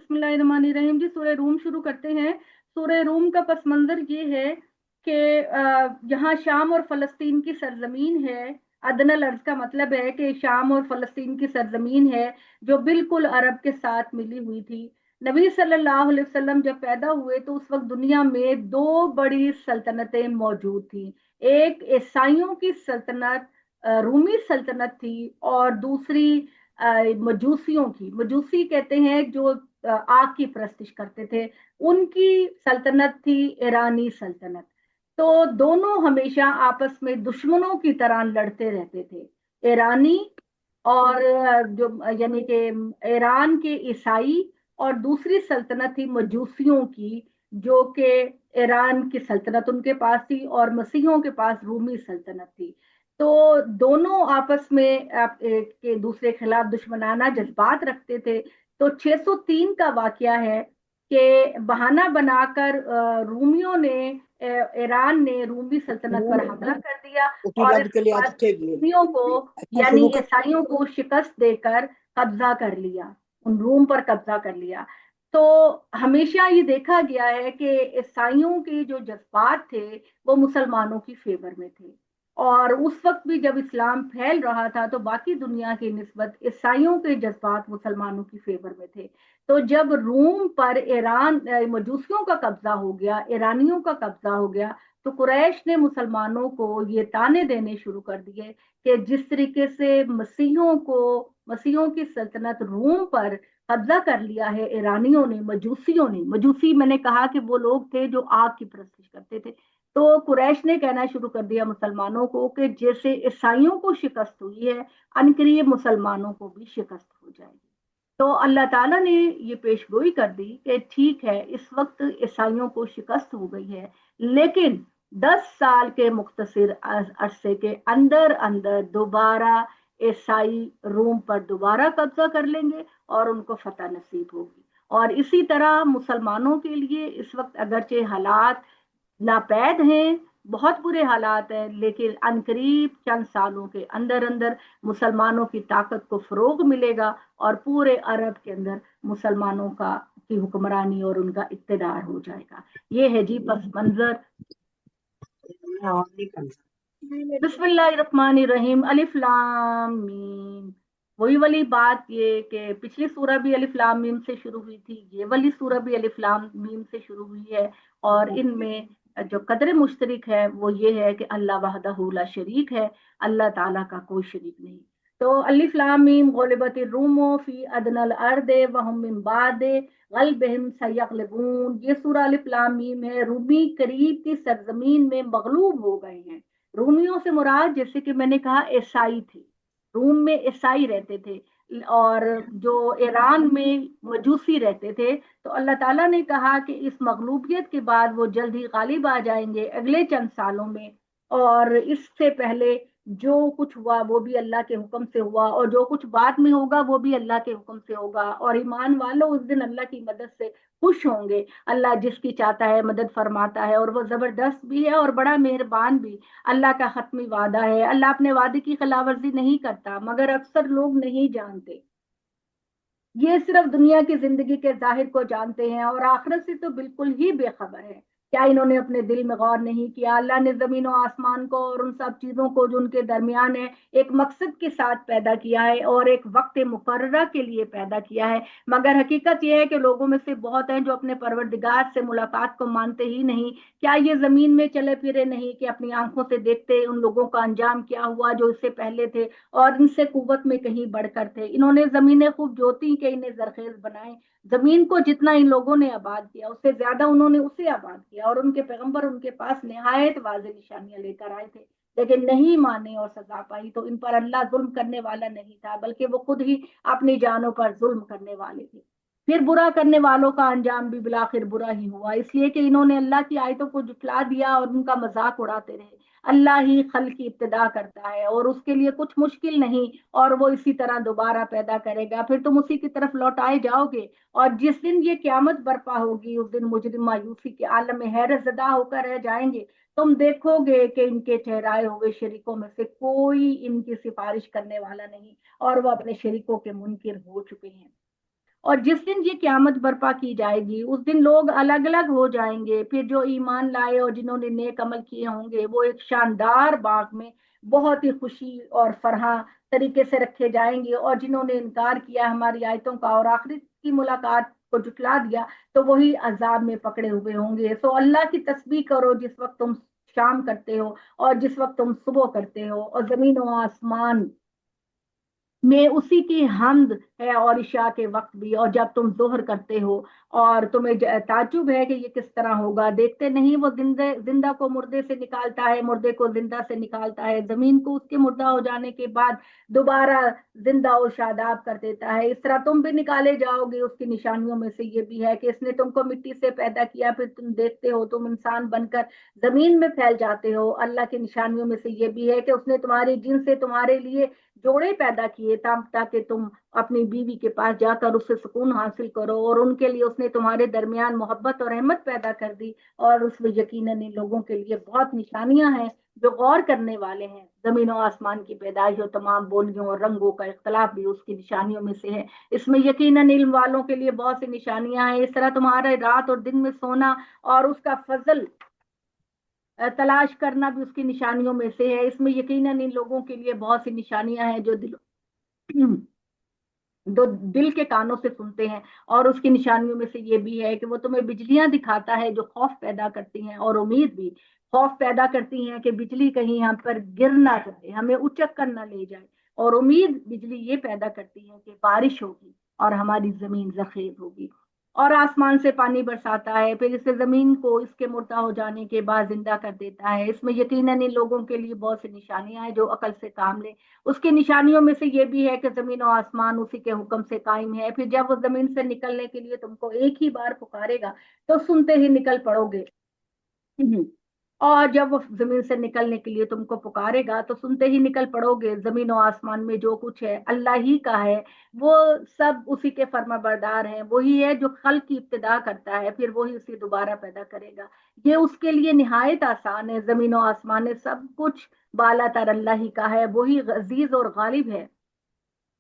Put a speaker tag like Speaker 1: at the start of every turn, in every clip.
Speaker 1: बिस्मिल्लाहिर्रहमानिर्रहीम। जी सूरह रूम शुरू करते हैं। सूरह रूम का पस मंजर ये है कि यहाँ शाम और फलस्तीन की सरजमीन है। अदनल अर्ज का मतलब है कि शाम और फलस्तीन की सरजमीन है जो बिल्कुल अरब के साथ मिली हुई थी। नबी सल्लल्लाहु अलैहि वसल्लम जब पैदा हुए तो उस वक्त दुनिया में दो बड़ी सल्तनतें मौजूद थी। एक ईसाइयों की सल्तनत, रूमी सल्तनत थी, और दूसरी मजूसियों की, मजूसी कहते हैं जो आग की परस्तिश करते थे, उनकी सल्तनत थी ईरानी सल्तनत। तो दोनों हमेशा आपस में दुश्मनों की तरह लड़ते रहते थे। ईरानी और जो यानी कि ईरान के ईसाई, और दूसरी सल्तनत थी मजूसियों की, जो कि ईरान की सल्तनत उनके पास थी और मसीहों के पास रूमी सल्तनत थी। तो दोनों आपस में एक के दूसरे के खिलाफ दुश्मनाना जज्बात रखते थे। तो 603 का वाकया है कि बहाना बनाकर रूमियों ने, ईरान ने रूमी सल्तनत पर हमला कर दिया, और इसके बाद रूमियों को यानी ईसाइयों को शिकस्त देकर कब्जा कर लिया, उन रूम पर कब्जा कर लिया। तो हमेशा ये देखा गया है कि ईसाइयों के जो जज्बात थे वो मुसलमानों की फेवर में थे, और उस वक्त भी जब इस्लाम फैल रहा था तो बाकी दुनिया की निस्बत ईसाइयों के जज्बात मुसलमानों की फेवर में थे। तो जब रूम पर ईरान मजूसियों का कब्जा हो गया, ईरानियों का कब्जा हो गया, तो कुरैश ने मुसलमानों को ये ताने देने शुरू कर दिए कि जिस तरीके से मसीहों की सल्तनत रूम पर कब्जा कर लिया है ईरानियों ने, मजूसियों ने, मजूसी मैंने कहा कि वो लोग थे जो आग की परस्तिश करते थे। तो कुरैश ने कहना शुरू कर दिया मुसलमानों को कि जैसे ईसाइयों को शिकस्त हुई है, अनकरीब मुसलमानों को भी शिकस्त हो जाएगी। तो अल्लाह ताला ने ये पेशगोई कर दी कि ठीक है, इस वक्त ईसाइयों को शिकस्त हो गई है, लेकिन 10 साल के मुख्तसर अरसे के अंदर अंदर दोबारा ईसाई रोम पर दोबारा कब्जा कर लेंगे और उनको फतह नसीब होगी। और इसी तरह मुसलमानों के लिए इस वक्त अगरचे हालात नापैद हैं, बहुत बुरे हालात हैं, लेकिन अनकरीब चंद सालों के अंदर अंदर मुसलमानों की ताकत को फरोग मिलेगा और पूरे अरब के अंदर मुसलमानों का की हुक्मरानी और उनका इक्तदार हो जाएगा। ये है जी पस मंजर। बिस्मिल्लाहिर्रहमानिर्रहीम। अलिफ लाम मीम। वही वाली बात ये कि पिछली सूरह भी अलिफ लाम मीम से शुरू हुई थी, ये वाली सूरह भी अलिफ लाम मीम से शुरू हुई है, और इनमें जो कदर मुश्तरक है वो ये है कि अल्लाह वहदहू ला शरीक है, अल्लाह ताला का कोई शरीक नहीं। तो अलिफ लाम मीम गुलिबतिर रूमु फी अदनल अर्दे वहुम मिन बादे गल्बिहिम सयगलिबून। ये सूरह अलिफ लाम मीम है। रूमी करीब की सरजमीन में मगलूब हो गए हैं। रूमियों से मुराद, जैसे कि मैंने कहा, ईसाई थे, रूम में ईसाई रहते थे, और जो ईरान में मजूसी रहते थे। तो अल्लाह ताला ने कहा कि इस मगलूबियत के बाद वो जल्द ही गालिब आ जाएंगे अगले चंद सालों में, और इससे पहले जो कुछ हुआ वो भी अल्लाह के हुक्म से हुआ, और जो कुछ बाद में होगा वो भी अल्लाह के हुक्म से होगा। और ईमान वालों उस दिन अल्लाह की मदद से खुश होंगे। अल्लाह जिसकी चाहता है मदद फरमाता है, और वो जबरदस्त भी है और बड़ा मेहरबान भी। अल्लाह का खत्मी वादा है, अल्लाह अपने वादे की खिलाफवर्जी नहीं करता, मगर अक्सर लोग नहीं जानते। ये सिर्फ दुनिया की जिंदगी के जाहिर को जानते हैं और आखिरत से तो बिल्कुल ही बेखबर है। क्या इन्होंने अपने दिल में गौर नहीं किया? अल्लाह ने जमीन और आसमान को और उन सब चीजों को जो उनके दरमियान है एक मकसद के साथ पैदा किया है और एक वक्त मुकर्ररा के लिए पैदा किया है। मगर हकीकत यह है कि लोगों में से बहुत हैं जो अपने परवरदिगार से मुलाकात को मानते ही नहीं। क्या ये जमीन में चले फिरे नहीं कि अपनी आंखों से देखते उन लोगों का अंजाम क्या हुआ जो इससे पहले थे और इनसे कुव्वत में कहीं बढ़कर थे। इन्होंने जमीनें खूब जोती के इन्हें जरखेज बनाए। जमीन को जितना इन लोगों ने आबाद किया उससे ज्यादा उन्होंने उसे आबाद किया, और उनके पैगंबर उनके पास निहायत वाज़ेह निशानियां लेकर आए थे, लेकिन नहीं माने और सजा पाई। तो इन पर अल्लाह जुल्म करने वाला नहीं था, बल्कि वो खुद ही अपनी जानों पर जुल्म करने वाले थे। फिर बुरा करने वालों का अंजाम भी बिलाखिर बुरा ही हुआ, इसलिए कि इन्होंने अल्लाह की आयतों को जुटला दिया और उनका मजाक उड़ाते रहे। अल्लाह ही खल की इब्तिदा करता है और उसके लिए कुछ मुश्किल नहीं, और वो इसी तरह दोबारा पैदा करेगा, फिर तुम उसी की तरफ लौटाए जाओगे। और जिस दिन ये क्यामत बर्पा होगी उस दिन मुजरिम मायूसी के आलम में हैरत ज़दा होकर रह जाएंगे। तुम देखोगे कि इनके ठहराए हुए शरीकों में से कोई इनकी सिफारिश करने वाला नहीं, और वो अपने शरीकों के मुनकिर हो चुके हैं। اور जिस दिन ये क़यामत बर्पा की जाएगी उस दिन लोग अलग अलग हो जाएंगे। फिर जो ईमान लाए और जिन्होंने नेक अमल किए होंगे वो एक शानदार बाग में बहुत ही खुशी और फरहा तरीके से रखे जाएंगे, और जिन्होंने इनकार किया हमारी आयतों का और आखिरत की मुलाकात को जुटला दिया तो वही अजाब में पकड़े हुए होंगे। तो अल्लाह की तस्बीह करो जिस वक्त तुम शाम करते हो और जिस वक्त तुम सुबह करते हो, और जमीन और आसमान में उसी की हमद है, और इशा के वक्त भी, और जब तुम जोहर करते हो। और तुम्हें ताज्जुब है कि ये किस तरह होगा, देखते नहीं वो जिंदे जिंदा को मुर्दे से निकालता है, मुर्दे को जिंदा से निकालता है, जमीन को उसके मुर्दा हो जाने के बाद दोबारा जिंदा और शादाब कर देता है। इस तरह तुम भी निकाले जाओगे। उसकी निशानियों में से ये भी है कि इसने तुमको मिट्टी से पैदा किया, फिर तुम देखते हो तुम इंसान बनकर जमीन में फैल जाते हो। अल्लाह की निशानियों में से ये भी है कि उसने तुम्हारे जिन से तुम्हारे लिए जोड़े पैदा किए ताकि तुम अपनी बीवी के पास जाकर उससे सुकून हासिल करो, और उनके लिए उसने तुम्हारे दरमियान मोहब्बत और रहमत पैदा कर दी। और उसमें यकीनन इन लोगों के लिए बहुत निशानियां हैं जो गौर करने वाले हैं। जमीन और आसमान की पैदाइश और तमाम बोलियों और रंगों का इख्तलाफ भी उसकी निशानियों में से है। इसमें यकीनन इल्म वालों के लिए बहुत सी निशानियां हैं। इस तरह तुम्हारे रात और दिन में सोना और उसका फजल तलाश करना भी उसकी निशानियों में से है। इसमें यकीनन इन लोगों के लिए बहुत सी निशानियां हैं जो दिल के कानों से सुनते हैं। और उसकी निशानियों में से ये भी है कि वो तुम्हें बिजलियां दिखाता है जो खौफ पैदा करती हैं, और उम्मीद भी खौफ पैदा करती हैं कि बिजली कहीं हम पर गिर ना जाए, हमें उचक कर ना ले जाए। और उम्मीद बिजली ये पैदा करती है कि बारिश होगी और हमारी जमीन जखेज होगी। और आसमान से पानी बरसाता है, फिर इसे जमीन को इसके मुर्दा हो जाने के बाद जिंदा कर देता है। इसमें यकीनन इन लोगों के लिए बहुत सी निशानियां हैं जो अकल से काम ले। उसकी निशानियों में से ये भी है कि जमीन और आसमान उसी के हुक्म से कायम है। फिर जब वो जमीन से निकलने के लिए तुमको एक ही बार पुकारेगा तो सुनते ही निकल पड़ोगे। और जब वो जमीन से निकलने के लिए तुमको पुकारेगा तो सुनते ही निकल पड़ोगे। जमीन और आसमान में जो कुछ है अल्लाह ही का है, वो सब उसी के फर्माबरदार हैं। वही है जो खल की इब्तिदा करता है, फिर वही उसे दोबारा पैदा करेगा। ये उसके लिए निहायत आसान है। जमीन और आसमान में सब कुछ बाला तर अल्लाह ही का है, वही अजीज और गालिब है।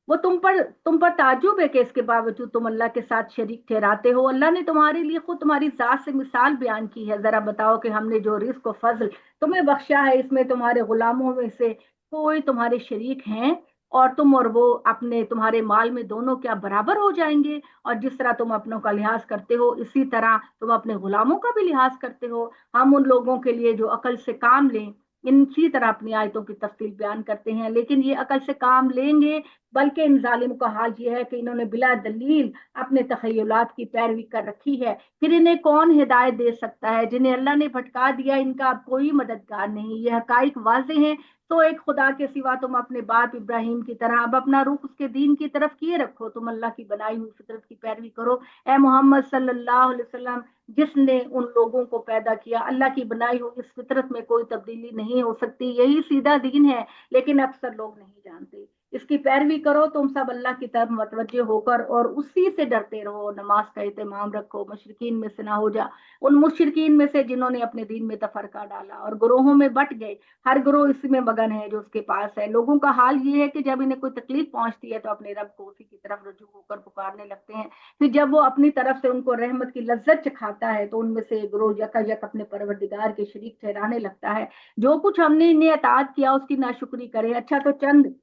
Speaker 1: वो तुम पर ताज्जुब है कि इसके बावजूद तुम अल्लाह के साथ शरीक ठहराते हो। अल्लाह ने तुम्हारे लिए खुद तुम्हारी जात से मिसाल बयान की है। जरा बताओ कि हमने जो रिस्क और फजल तुम्हें बख्शा है इसमें तुम्हारे गुलामों में से कोई तुम्हारे शरीक हैं, और तुम और वो अपने तुम्हारे माल में दोनों क्या बराबर हो जाएंगे। और जिस तरह तुम अपनों का लिहाज करते हो इसी तरह तुम अपने गुलामों का भी लिहाज करते हो। हम उन लोगों के लिए जो अकल से काम लें इसी तरह अपनी आयतों की तफसील बयान करते हैं, लेकिन ये अकल से काम लेंगे। बल्कि इन जालिम का हाल ये है कि इन्होंने बिला दलील अपने तखयलात की पैरवी कर रखी है। फिर इन्हें कौन हिदायत दे सकता है? जिन्हें अल्लाह ने भटका दिया इनका अब कोई मददगार नहीं। ये हकाइक वाजे हैं। तो एक खुदा के सिवा तुम अपने बाप इब्राहिम की तरह अब अपना रुख उसके दीन की तरफ किए रखो। तुम अल्लाह की बनाई हुई फितरत की पैरवी करो। ए मोहम्मद सल्लल्लाहु अलैहि वसल्लम, जिसने उन लोगों को पैदा किया, अल्लाह की बनाई हुई इस फितरत में कोई तब्दीली नहीं हो सकती। यही सीधा दीन है, लेकिन अक्सर लोग नहीं जानते। इसकी पैरवी करो तुम सब अल्लाह की तरफ मतवज्जे होकर, और उसी से डरते रहो। नमाज का एहतमाम रखो, मुशरिकीन में से ना हो जा। उन मुशरिकीन में से जिन्होंने अपने दीन में तफरका डाला और ग्रोहों में बट गए। हर ग्रोह इसमें मगन है जो उसके पास है। लोगों का हाल ये है कि जब इन्हें कोई तकलीफ पहुंचती है तो अपने रब को उसी की तरफ रजू होकर पुकारने लगते हैं। फिर जब वो अपनी तरफ से उनको रहमत की लज्जत चखाता है तो उनमें से एक ग्रोह यकायक अपने परवरदिगार के शरीक ठहराने लगता है। जो कुछ हमने इन्हें अताअत किया उसकी नाशुक्री करे। अच्छा तो चंद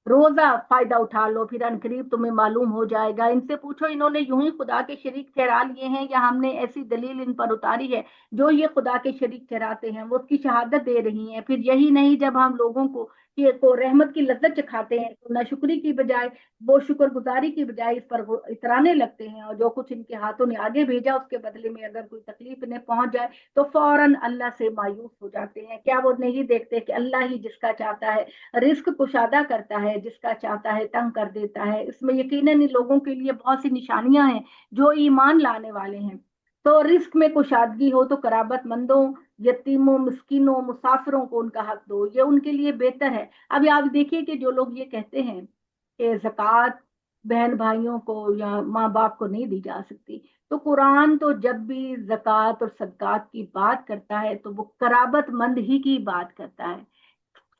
Speaker 1: रोजा फायदा उठा लो, फिर अनकरीब तुम्हें मालूम हो जाएगा। इनसे पूछो इन्होंने यूं ही खुदा के शरीक ठहरा लिए हैं, या हमने ऐसी दलील इन पर उतारी है जो ये खुदा के शरीक ठहराते हैं वो उसकी शहादत दे रही हैं। फिर यही नहीं, जब हम लोगों को रहमत की लज्जत चखाते हैं तो नाशुक्री की बजाय, वो शुक्रगुजारी की बजाय इस पर वो इतराने लगते हैं। और जो कुछ इनके हाथों ने आगे भेजा उसके बदले में अगर कोई तकलीफ इन्हें पहुंच जाए तो फौरन अल्लाह से मायूस हो जाते हैं। क्या वो नहीं देखते कि अल्लाह ही जिसका चाहता है रिस्क कुशादा करता है, जिसका चाहता है तंग कर देता है। इसमें यकीनन इन लोगों के लिए बहुत सी निशानियां हैं जो ईमान लाने वाले हैं। तो रिस्क में कुशादगी हो तो कराबत मंदों, यतीमों, मिस्किनों, मुसाफिरों को उनका हक दो, ये उनके लिए बेहतर है। अभी आप देखिए कि जो लोग ये कहते हैं कि जक़ात बहन भाइयों को या माँ बाप को नहीं दी जा सकती, तो कुरान तो जब भी जक़ात और सदकात की बात करता है तो वो कराबतमंद ही की बात करता है।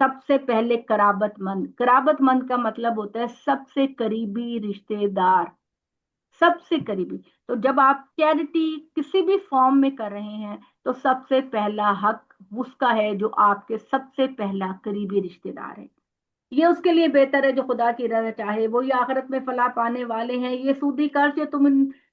Speaker 1: सबसे पहले कराबतमंद, कराबतमंद का मतलब होता है सबसे करीबी रिश्तेदार। سب سے قریبی. تو جب آپ چیریٹی کسی بھی فارم میں کر رہے ہیں تو سب سے پہلا حق اس کا ہے جو آپ کے سب سے پہلا قریبی رشتے دار ہے. یہ اس کے لیے بہتر ہے جو خدا کی رضا چاہے، وہی آخرت میں فلاح پانے والے ہیں. یہ سودی قرض جو تم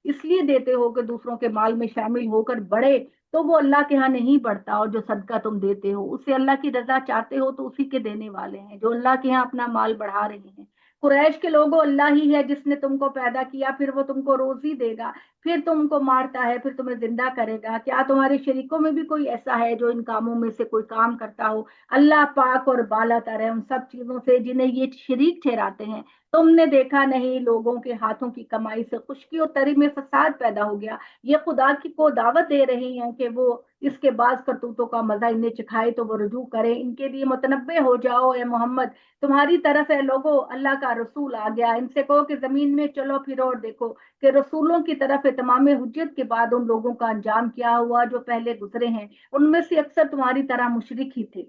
Speaker 1: اس لیے دیتے ہو کہ دوسروں کے مال میں شامل ہو کر بڑھے، تو وہ اللہ کے ہاں نہیں بڑھتا. اور جو صدقہ تم دیتے ہو اس سے اللہ کی رضا چاہتے ہو تو اسی کے دینے والے ہیں جو اللہ کے ہاں اپنا مال بڑھا رہے ہیں. قریش کے لوگوں، اللہ ہی ہے جس نے تم کو پیدا کیا، پھر وہ تم کو روزی دے گا، پھر تم کو مارتا ہے، پھر تمہیں زندہ کرے گا. کیا تمہارے شریکوں میں بھی کوئی ایسا ہے جو ان کاموں میں سے کوئی کام کرتا ہو؟ اللہ پاک اور بالا تر ہے ان سب چیزوں سے جنہیں یہ شریک ٹھہراتے ہیں. تم نے دیکھا نہیں لوگوں کے ہاتھوں کی کمائی سے خشکی اور تری میں فساد پیدا ہو گیا. یہ خدا کی کو دعوت دے رہے ہیں کہ وہ اس کے بعض کرتوتوں کا مزہ انہیں چکھائے تو وہ رجوع کریں. ان کے لیے متنبع ہو جاؤ اے محمد، تمہاری طرف ہے لوگوں، اللہ کا رسول آ گیا. ان سے کہو کہ زمین میں چلو پھرو اور دیکھو کہ رسولوں کی طرف تمام حجت کے بعد ان لوگوں کا انجام کیا ہوا جو پہلے گزرے ہیں. ان میں سے اکثر تمہاری طرح مشرک ہی تھے.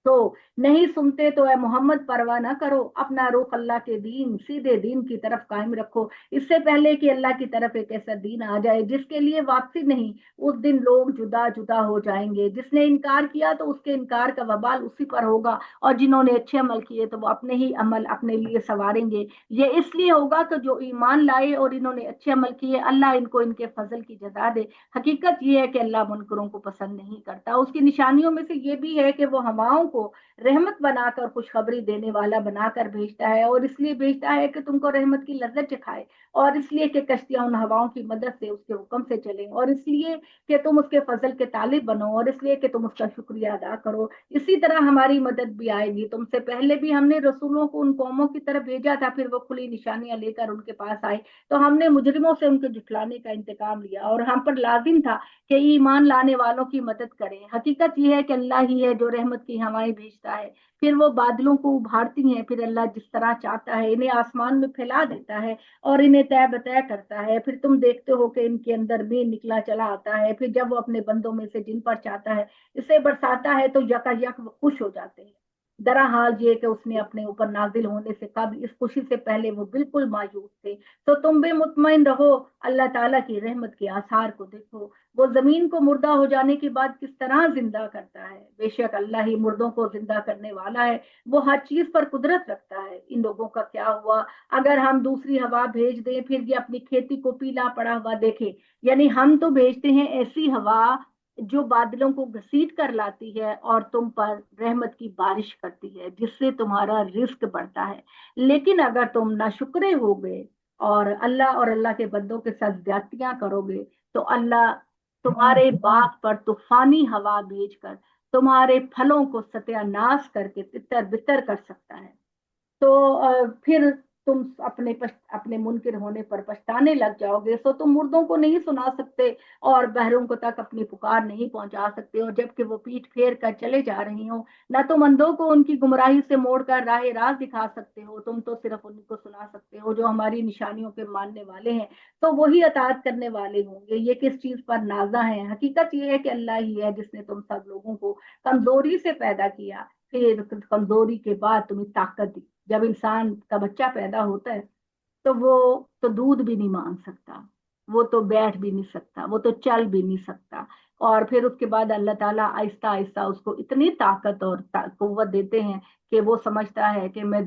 Speaker 1: تو نہیں سنتے تو اے محمد پرواہ نہ کرو، اپنا رخ اللہ کے دین، سیدھے دین کی طرف قائم رکھو، اس سے پہلے کہ اللہ کی طرف ایک ایسا دین آ جائے جس کے لیے واپسی نہیں. اس دن لوگ جدا جدا ہو جائیں گے. جس نے انکار کیا تو اس کے انکار کا وبال اسی پر ہوگا، اور جنہوں نے اچھے عمل کیے تو وہ اپنے ہی عمل اپنے لیے سنواریں گے. یہ اس لیے ہوگا کہ جو ایمان لائے اور انہوں نے اچھے عمل کیے اللہ ان کو ان کے فضل کی جزا دے. حقیقت یہ ہے کہ اللہ منکروں کو پسند نہیں کرتا. اس کی نشانیوں میں سے یہ بھی ہے کہ وہ ہواؤں کو رحمت بنا کر خوشخبری دینے والا بنا کر بھیجتا ہے، اور اس لیے بھیجتا ہے کہ تم کو رحمت کی لذت چکھائے، اور اس لیے کہ کشتیاں ان ہواؤں کی مدد سے اس کے حکم سے چلیں، اور اس لیے کہ تم اس کے فضل کے طالب بنو، اور اس لیے کہ تم اس کا شکریہ ادا کرو. اسی طرح ہماری مدد بھی آئے گی. تم سے پہلے بھی ہم نے رسولوں کو ان قوموں کی طرف بھیجا تھا، پھر وہ کھلی نشانیاں لے کر ان کے پاس آئے تو ہم نے مجرموں سے ان کے جھٹلانے کا انتقام لیا، اور ہم پر لازم تھا کہ ایمان لانے والوں کی مدد کریں. حقیقت یہ ہے کہ اللہ ہی ہے جو رحمت کی ہوائیں بھیجتا ہے، پھر وہ بادلوں کو ابھارتی ہیں، پھر اللہ جس طرح چاہتا ہے انہیں آسمان میں پھیلا دیتا ہے اور انہیں طے بطے کرتا ہے. پھر تم دیکھتے ہو کہ ان کے اندر بھی نکلا چلا آتا ہے، پھر جب وہ اپنے بندوں میں سے جن پر چاہتا ہے اسے برساتا ہے تو یکا یک وہ خوش ہو جاتے ہیں. درا حال یہ کہ اس نے اپنے اوپر نازل ہونے سے قبل اس خوشی سے پہلے وہ بالکل مایوس تھے. تو تم بھی مطمئن رہو، اللہ تعالیٰ کی رحمت کے آثار کو دیکھو. وہ زمین کو مردہ ہو جانے کے بعد کس طرح زندہ کرتا ہے. بے شک اللہ ہی مردوں کو زندہ کرنے والا ہے، وہ ہر چیز پر قدرت رکھتا ہے. ان لوگوں کا کیا ہوا اگر ہم دوسری ہوا بھیج دیں پھر یہ اپنی کھیتی کو پیلا پڑا ہوا دیکھیں. یعنی ہم تو بھیجتے ہیں ایسی ہوا جو بادلوں کو گھسیٹ کر لاتی ہے اور تم پر رحمت کی بارش کرتی ہے جس سے تمہارا رزق بڑھتا ہے. لیکن اگر تم ناشکرے ہو گئے اور اللہ کے بندوں کے ساتھ زیادتیاں کرو گے تو اللہ تمہارے باغ پر طوفانی ہوا بھیج کر تمہارے پھلوں کو ستیہ ناش کر کے تتر بتر کر سکتا ہے. تو پھر تم اپنے منکر ہونے پر پچھتانے لگ جاؤ گے. سو تم مردوں کو نہیں سنا سکتے اور بہروں کو تک اپنی پکار نہیں پہنچا سکتے ہو جبکہ وہ پیٹ پھیر کر چلے جا رہی ہوں. نہ تم اندھوں کو ان کی گمراہی سے موڑ کر راہ راست دکھا سکتے ہو، تم تو صرف ان کو سنا سکتے ہو جو ہماری نشانیوں کے ماننے والے ہیں، تو وہی اطاعت کرنے والے ہوں گے. یہ کس چیز پر نازا ہے؟ حقیقت یہ ہے کہ اللہ ہی ہے جس نے تم سب لوگوں کو کمزوری سے پیدا کیا، پھر کمزوری کے بعد تمہیں طاقت دی. جب انسان کا بچہ پیدا ہوتا ہے تو وہ تو دودھ بھی نہیں مانگ سکتا، وہ تو بیٹھ بھی نہیں سکتا، وہ تو چل بھی نہیں سکتا. اور پھر اس کے بعد اللہ تعالیٰ آہستہ آہستہ اس کو اتنی طاقت اور قوت دیتے ہیں کہ وہ سمجھتا ہے کہ میں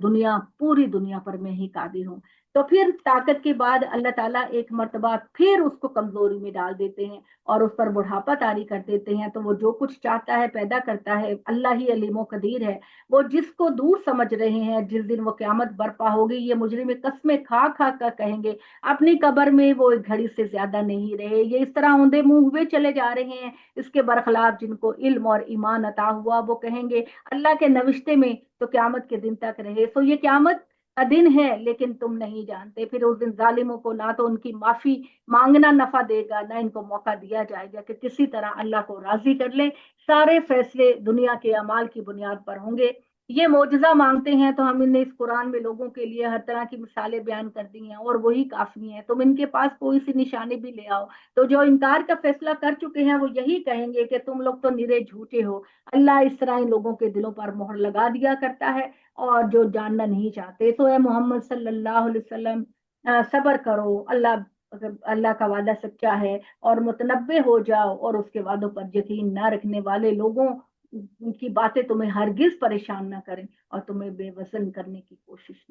Speaker 1: پوری دنیا پر میں ہی قادر ہوں. تو پھر طاقت کے بعد اللہ تعالیٰ ایک مرتبہ پھر اس کو کمزوری میں ڈال دیتے ہیں اور اس پر بڑھاپا طاری کر دیتے ہیں. تو وہ جو کچھ چاہتا ہے پیدا کرتا ہے. اللہ ہی علیم و قدیر ہے. وہ جس کو دور سمجھ رہے ہیں جس دن وہ قیامت برپا ہوگی یہ مجرم قسمیں کھا کھا کر کہیں گے اپنی قبر میں وہ ایک گھڑی سے زیادہ نہیں رہے. یہ اس طرح اوندے منہ ہوئے چلے جا رہے ہیں. اس کے برخلاف جن کو علم اور ایمان عطا ہوا وہ کہیں گے اللہ کے نوشتے میں تو قیامت کے دن تک رہے. سو یہ قیامت کا دن ہے لیکن تم نہیں جانتے. پھر اس دن ظالموں کو نہ تو ان کی معافی مانگنا نفع دے گا نہ ان کو موقع دیا جائے گا کہ کسی طرح اللہ کو راضی کر لیں. سارے فیصلے دنیا کے اعمال کی بنیاد پر ہوں گے. یہ معجزہ مانگتے ہیں تو ہم نے اس قرآن میں لوگوں کے لیے ہر طرح کی مثالیں بیان کر دی ہیں اور وہی کافی ہیں. تم ان کے پاس کوئی سی نشانی بھی لے آؤ تو جو انکار کا فیصلہ کر چکے ہیں وہ یہی کہیں گے کہ تم لوگ تو نرے جھوٹے ہو. اللہ اس طرح ان لوگوں کے دلوں پر مہر لگا دیا کرتا ہے اور جو جاننا نہیں چاہتے. تو اے محمد صلی اللہ علیہ وسلم صبر کرو، اللہ کا وعدہ سچا ہے، اور متنبع ہو جاؤ، اور اس کے وعدوں پر یقین نہ رکھنے والے لوگوں کی باتیں تمہیں ہرگز پریشان نہ کریں اور تمہیں بے وزن کرنے کی کوشش